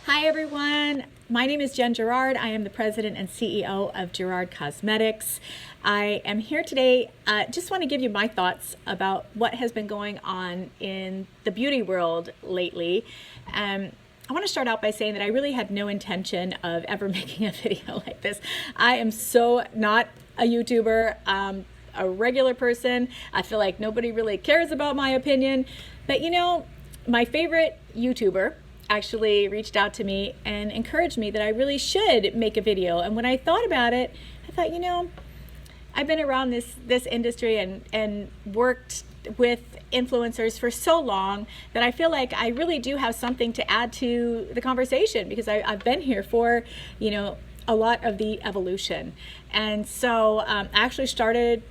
Hi everyone, my name is Jen Gerard. I am the president and CEO of Gerard Cosmetics. I am here today, just want to give you my thoughts about what has been going on in the beauty world lately. I want to start out by saying that I really had no intention of ever making a video like this. I am so not a YouTuber, a regular person. I feel like nobody really cares about my opinion, but you know, my favorite YouTuber actually reached out to me and encouraged me that I really should make a video. And when I thought about it, I thought, you know, I've been around this industry and worked with influencers for so long that I feel like I really do have something to add to the conversation, because I've been here for, you know, a lot of the evolution. And so I actually started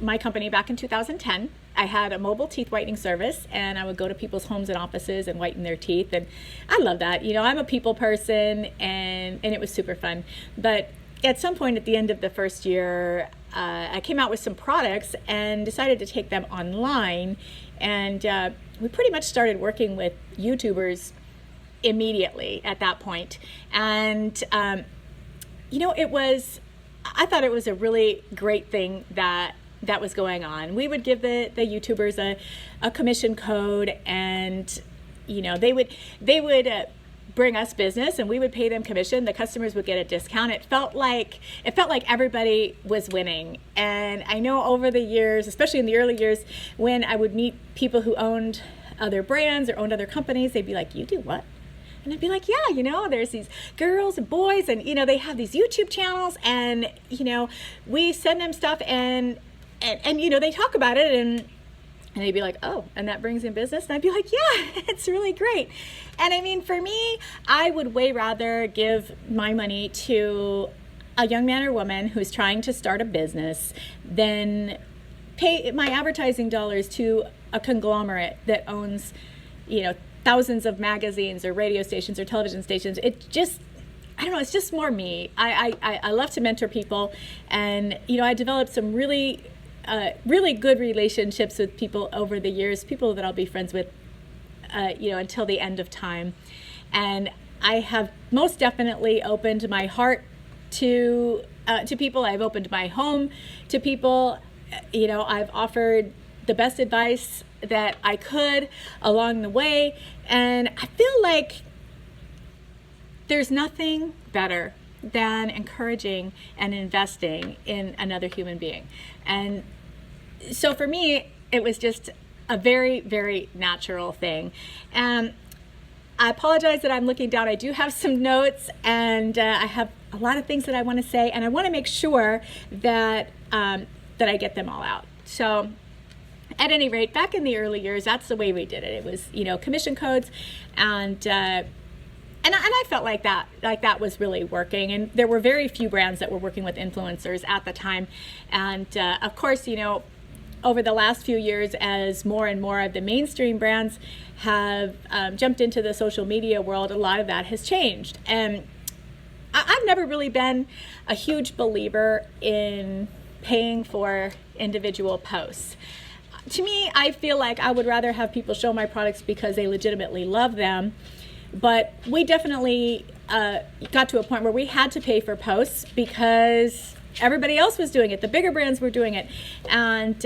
my company back in 2010. I had a mobile teeth whitening service, and I would go to people's homes and offices and whiten their teeth. And I love that. You know, I'm a people person, and it was super fun. But at some point at the end of the first year, I came out with some products and decided to take them online. And we pretty much started working with YouTubers immediately at that point. And, you know, I thought it was a really great thing that was going on. We would give the YouTubers a commission code, and you know, they would bring us business and we would pay them commission. The customers would get a discount. It felt like everybody was winning. And I know over the years, especially in the early years, when I would meet people who owned other brands or owned other companies, they'd be like, "You do what?" And I'd be like, "Yeah, you know, there's these girls and boys, and you know, they have these YouTube channels, and you know, we send them stuff, and you know, they talk about it, and they'd be like, "Oh, and that brings in business?" And I'd be like, "Yeah, it's really great." And I mean, for me, I would way rather give my money to a young man or woman who's trying to start a business than pay my advertising dollars to a conglomerate that owns, you know, thousands of magazines or radio stations or television stations. It just, I don't know, it's just more me. I love to mentor people, and you know, I developed some really good relationships with people over the years, people that I'll be friends with, you know, until the end of time. And I have most definitely opened my heart to people. I've opened my home to people. You know, I've offered the best advice that I could along the way. And I feel like there's nothing better than encouraging and investing in another human being. And so for me, it was just a very, very natural thing. And I apologize that I'm looking down. I do have some notes, and I have a lot of things that I want to say, and I want to make sure that that I get them all out. So at any rate, back in the early years, that's the way we did it. It was, you know, commission codes, and I felt like that was really working. And there were very few brands that were working with influencers at the time. And of course, you know, over the last few years, as more and more of the mainstream brands have jumped into the social media world, a lot of that has changed. And I've never really been a huge believer in paying for individual posts. To me, I feel like I would rather have people show my products because they legitimately love them. But we definitely got to a point where we had to pay for posts because everybody else was doing it. The bigger brands were doing it, and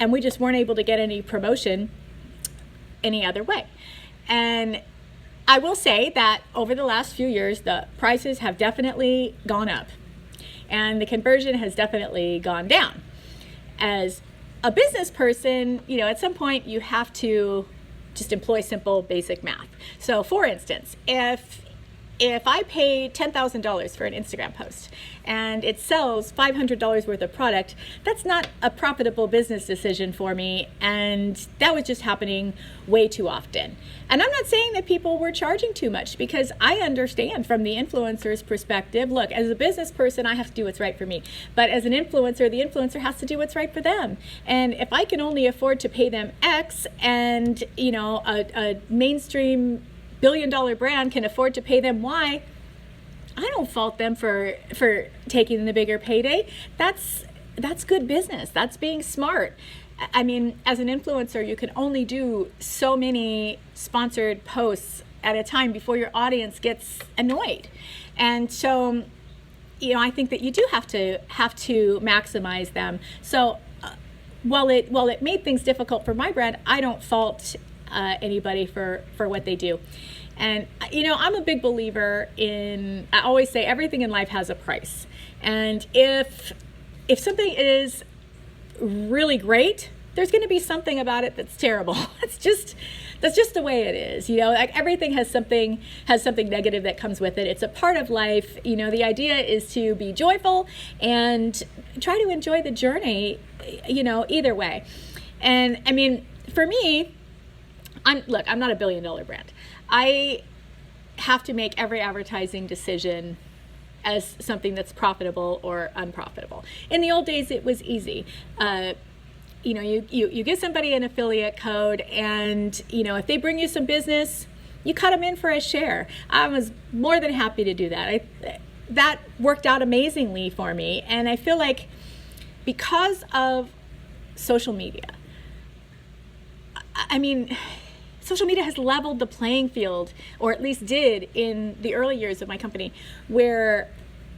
we just weren't able to get any promotion any other way. And I will say that over the last few years, the prices have definitely gone up, and the conversion has definitely gone down. As a business person, you know, at some point you have to just employ simple, basic math. So for instance, if I pay $10,000 for an Instagram post and it sells $500 worth of product, that's not a profitable business decision for me, and that was just happening way too often. And I'm not saying that people were charging too much, because I understand from the influencer's perspective, look, as a business person, I have to do what's right for me. But as an influencer, the influencer has to do what's right for them. And if I can only afford to pay them X, and you know, a mainstream billion-dollar brand can afford to pay them Y, I don't fault them for taking the bigger payday. That's good business. That's being smart. I mean, as an influencer, you can only do so many sponsored posts at a time before your audience gets annoyed. And so, I think that you do have to maximize them. So while it made things difficult for my brand, I don't fault anybody for what they do. And I'm a big believer in, I always say everything in life has a price. And if something is really great, there's going to be something about it that's terrible. That's just the way it is. Like everything has something negative that comes with it. It's a part of life. The idea is to be joyful and try to enjoy the journey, either way. And I mean, for me, I'm not a $1 billion brand. I have to make every advertising decision as something that's profitable or unprofitable. In the old days, it was easy. You give somebody an affiliate code, and if they bring you some business, you cut them in for a share. I was more than happy to do that. That worked out amazingly for me, and I feel like because of social media, social media has leveled the playing field, or at least did in the early years of my company, where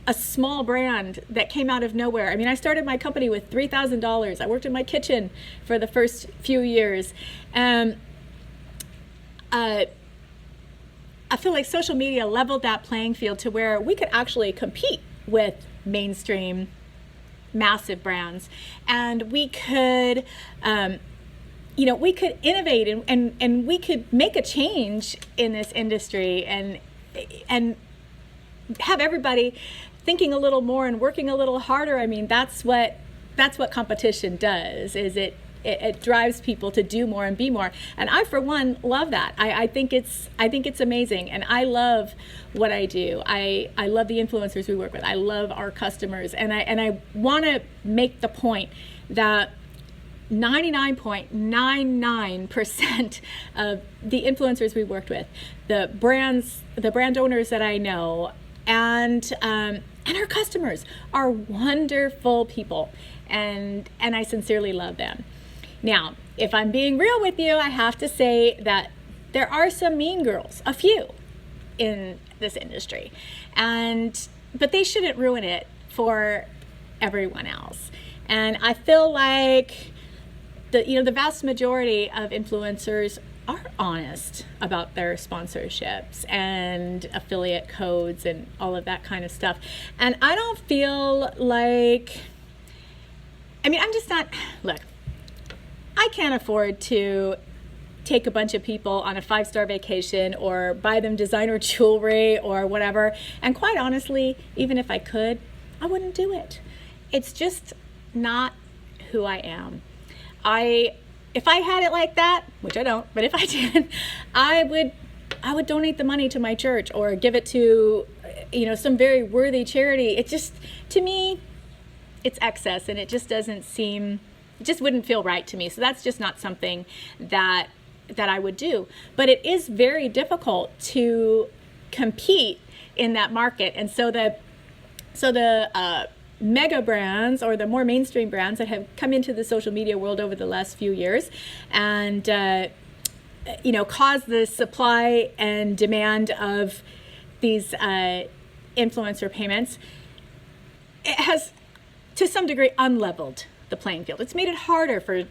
a small brand that came out of nowhere. I started my company with $3,000. I worked in my kitchen for the first few years. I feel like social media leveled that playing field to where we could actually compete with mainstream, massive brands, and we could we could innovate and we could make a change in this industry and have everybody thinking a little more and working a little harder. That's what competition does, is it drives people to do more and be more. And I, for one, love that. I think it's amazing, and I love what I do. I love the influencers we work with. I love our customers, and I want to make the point that 99.99% of the influencers we worked with, the brand owners that I know, and our customers are wonderful people, and I sincerely love them. Now, if I'm being real with you, I have to say that there are some mean girls, a few, in this industry, but they shouldn't ruin it for everyone else. And I feel like the vast majority of influencers are honest about their sponsorships and affiliate codes and all of that kind of stuff. And I don't feel like, I'm just not, look, I can't afford to take a bunch of people on a 5-star vacation or buy them designer jewelry or whatever. And quite honestly, even if I could, I wouldn't do it. It's just not who I am. If I had it like that, which I don't, but if I did, I would donate the money to my church or give it to, some very worthy charity. It just, to me, it's excess, and it just wouldn't feel right to me. So that's just not something that I would do. But it is very difficult to compete in that market. And so the mega brands, or the more mainstream brands that have come into the social media world over the last few years and caused the supply and demand of these influencer payments, it has to some degree unleveled the playing field. It's made it harder for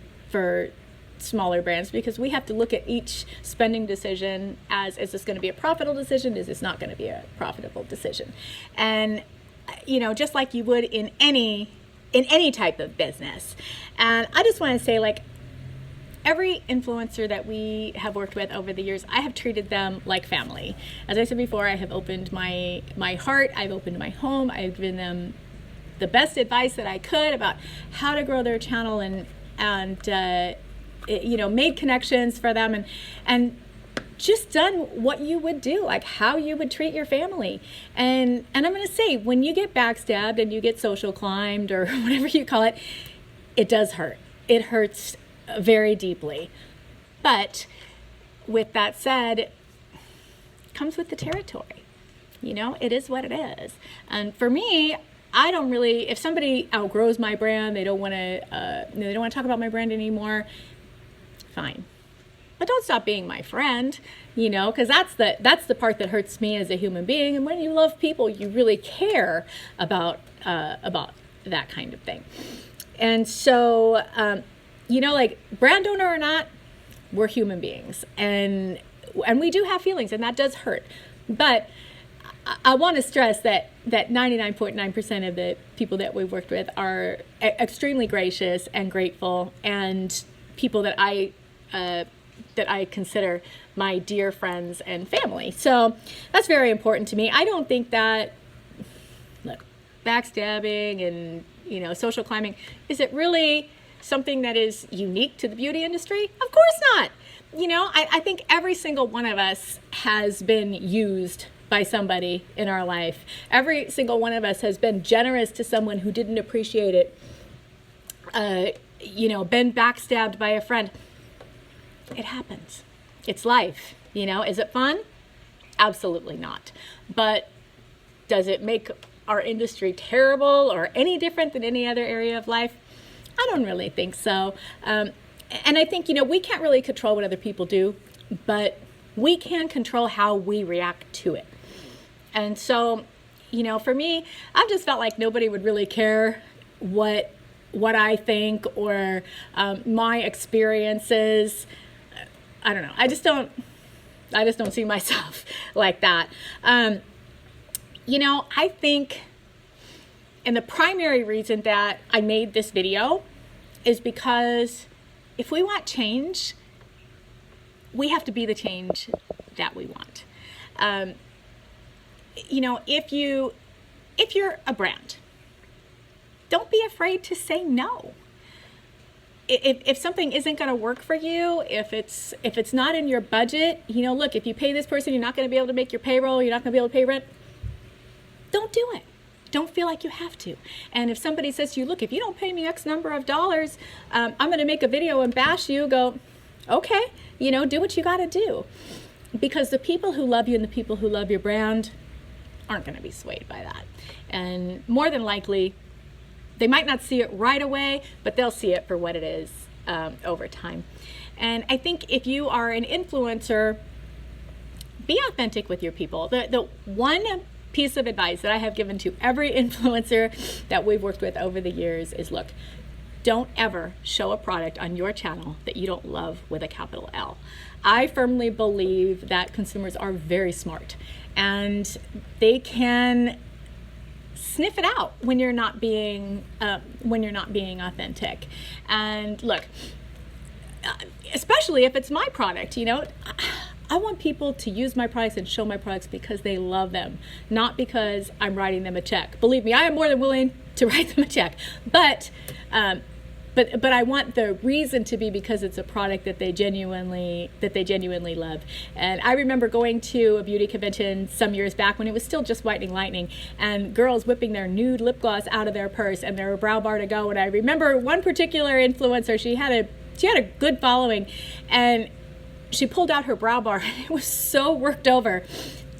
smaller brands, because we have to look at each spending decision as, is this going to be a profitable decision? Is this not going to be a profitable decision? And just like you would in any type of business. And I just want to say, like, every influencer that we have worked with over the years, I have treated them like family. As I said before, I have opened my heart, I've opened my home, I've given them the best advice that I could about how to grow their channel, and made connections for them, and just done what you would do, like how you would treat your family. And I'm going to say, when you get backstabbed and you get social climbed, or whatever you call it, it does hurt. It hurts very deeply. But with that said, it comes with the territory. It is what it is. And for me, I don't really, if somebody outgrows my brand, they don't want to talk about my brand anymore, fine. but don't stop being my friend, you know, because that's the part that hurts me as a human being. And when you love people, you really care about that kind of thing. And so, you know, like brand owner or not, we're human beings, and we do have feelings, and that does hurt. But I want to stress that 99.9% of the people that we've worked with are extremely gracious and grateful, and people that I consider my dear friends and family. So that's very important to me. I don't think that, look, backstabbing and, you know, social climbing, is it really something that is unique to the beauty industry? Of course not. You know, I think every single one of us has been used by somebody in our life. Every single one of us has been generous to someone who didn't appreciate it. You know, been backstabbed by a friend. It happens. It's life. You know, is it fun? Absolutely not. But does it make our industry terrible or any different than any other area of life? I don't really think so. And I think, you know, we can't really control what other people do, but we can control how we react to it. And so, you know, for me, I've just felt like nobody would really care what I think or my experiences. I don't know. I just don't see myself like that. You know, I think, and the primary reason that I made this video is because if we want change, we have to be the change that we want. You know, if you're a brand, don't be afraid to say no. If something isn't going to work for you, if it's not in your budget, you know, look, if you pay this person, you're not going to be able to make your payroll, you're not going to be able to pay rent, don't do it. Don't feel like you have to. And if somebody says to you, look, if you don't pay me X number of dollars, I'm going to make a video and bash you, go, okay, you know, do what you got to do. Because the people who love you and the people who love your brand aren't going to be swayed by that. And more than likely, they might not see it right away, but they'll see it for what it is over time. And I think if you are an influencer, be authentic with your people. The one piece of advice that I have given to every influencer that we've worked with over the years is, look, don't ever show a product on your channel that you don't love with a capital L. I firmly believe that consumers are very smart, and they can sniff it out when you're not being authentic. And look, especially if it's my product, you know, I want people to use my products and show my products because they love them, not because I'm writing them a check. Believe me, I am more than willing to write them a check, but I want the reason to be because it's a product that they genuinely love. And I remember going to a beauty convention some years back when it was still just Whitening Lightning, and girls whipping their nude lip gloss out of their purse and their brow bar to go. And I remember one particular influencer, she had a good following, and she pulled out her brow bar. It was so worked over.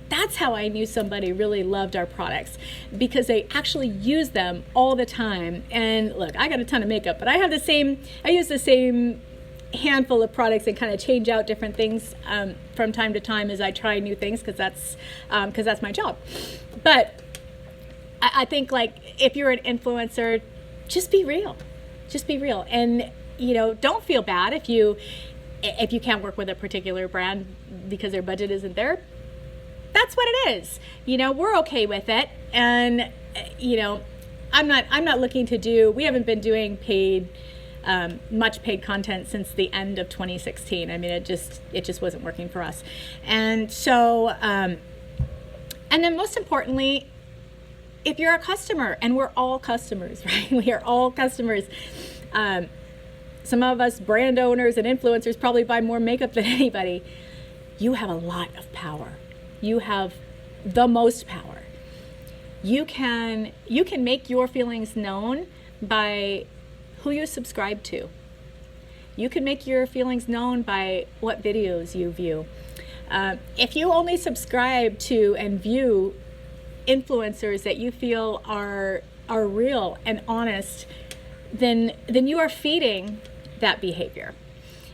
That's how I knew somebody really loved our products, because they actually use them all the time. And look, I got a ton of makeup, but I use the same handful of products and kind of change out different things from time to time as I try new things, because that's my job. But I think, like, if you're an influencer, just be real. Just be real. And, you know, don't feel bad if you can't work with a particular brand because their budget isn't there. That's what it is. You know, we're okay with it. And, you know, I'm not looking to do, we haven't been doing much paid content since the end of 2016. I mean, it just wasn't working for us. And so, and then most importantly, if you're a customer, and we're all customers, right? We are all customers. Some of us brand owners and influencers probably buy more makeup than anybody. You have a lot of power. You have the most power. You can make your feelings known by who you subscribe to. You can make your feelings known by what videos you view. If you only subscribe to and view influencers that you feel are real and honest, then you are feeding that behavior.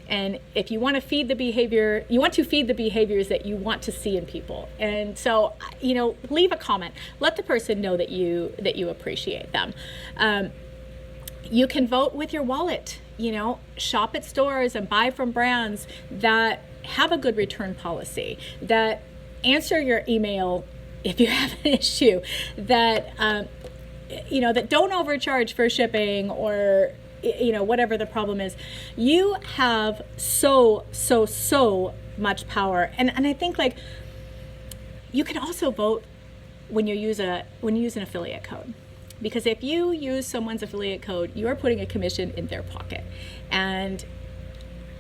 And if you want to feed the behavior, you want to feed the behaviors that you want to see in people. And so, leave a comment. Let the person know that you appreciate them. You can vote with your wallet. Shop at stores and buy from brands that have a good return policy, that answer your email if you have an issue, that that don't overcharge for shipping, or whatever the problem is. You have so much power. And I think, like, you can also vote when you use an affiliate code. Because if you use someone's affiliate code, you are putting a commission in their pocket. And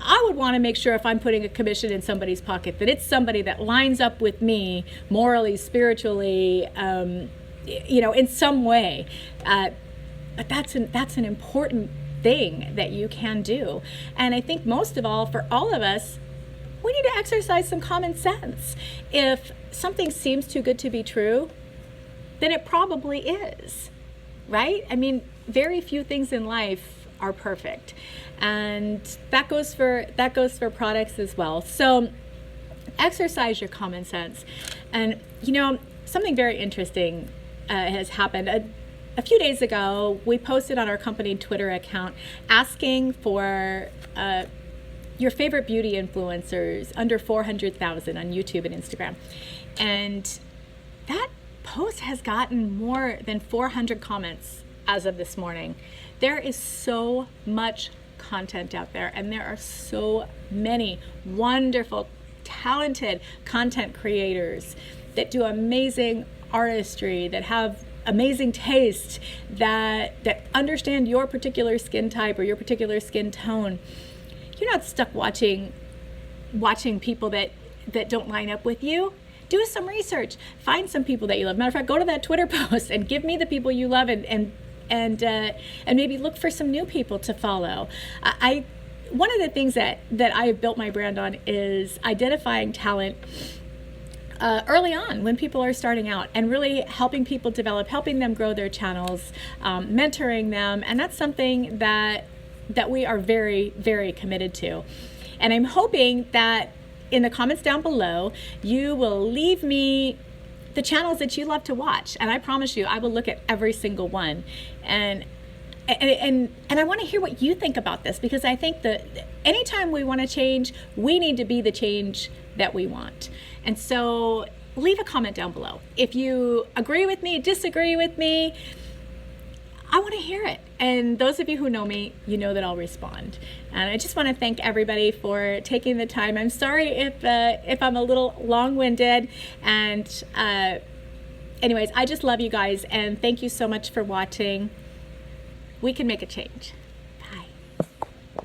I would want to make sure, if I'm putting a commission in somebody's pocket, that it's somebody that lines up with me morally, spiritually, in some way. But that's an important thing that you can do. And I think most of all, for all of us, we need to exercise some common sense. If something seems too good to be true, then it probably is, right? I mean, very few things in life are perfect, and that goes for products as well. So exercise your common sense. And something very interesting has happened. A few days ago, we posted on our company Twitter account asking for your favorite beauty influencers under 400,000 on YouTube and Instagram. And that post has gotten more than 400 comments as of this morning. There is so much content out there, and there are so many wonderful, talented content creators that do amazing artistry, that have amazing taste, that understand your particular skin type or your particular skin tone. You're not stuck watching people that don't line up with you. Do some research. Find some people that you love. Matter of fact, go to that Twitter post and give me the people you love, and maybe look for some new people to follow. One of the things that I have built my brand on is identifying talent early on when people are starting out, and really helping people develop, helping them grow their channels, mentoring them. And that's something that we are very, very committed to. And I'm hoping that in the comments down below, you will leave me the channels that you love to watch. And I promise you, I will look at every single one. And I want to hear what you think about this, because I think that anytime we want to change, we need to be the change that we want. And so leave a comment down below. If you agree with me, disagree with me, I want to hear it. And those of you who know me, you know that I'll respond. And I just want to thank everybody for taking the time. I'm sorry if I'm a little long-winded. And anyways, I just love you guys, and thank you so much for watching. We can make a change.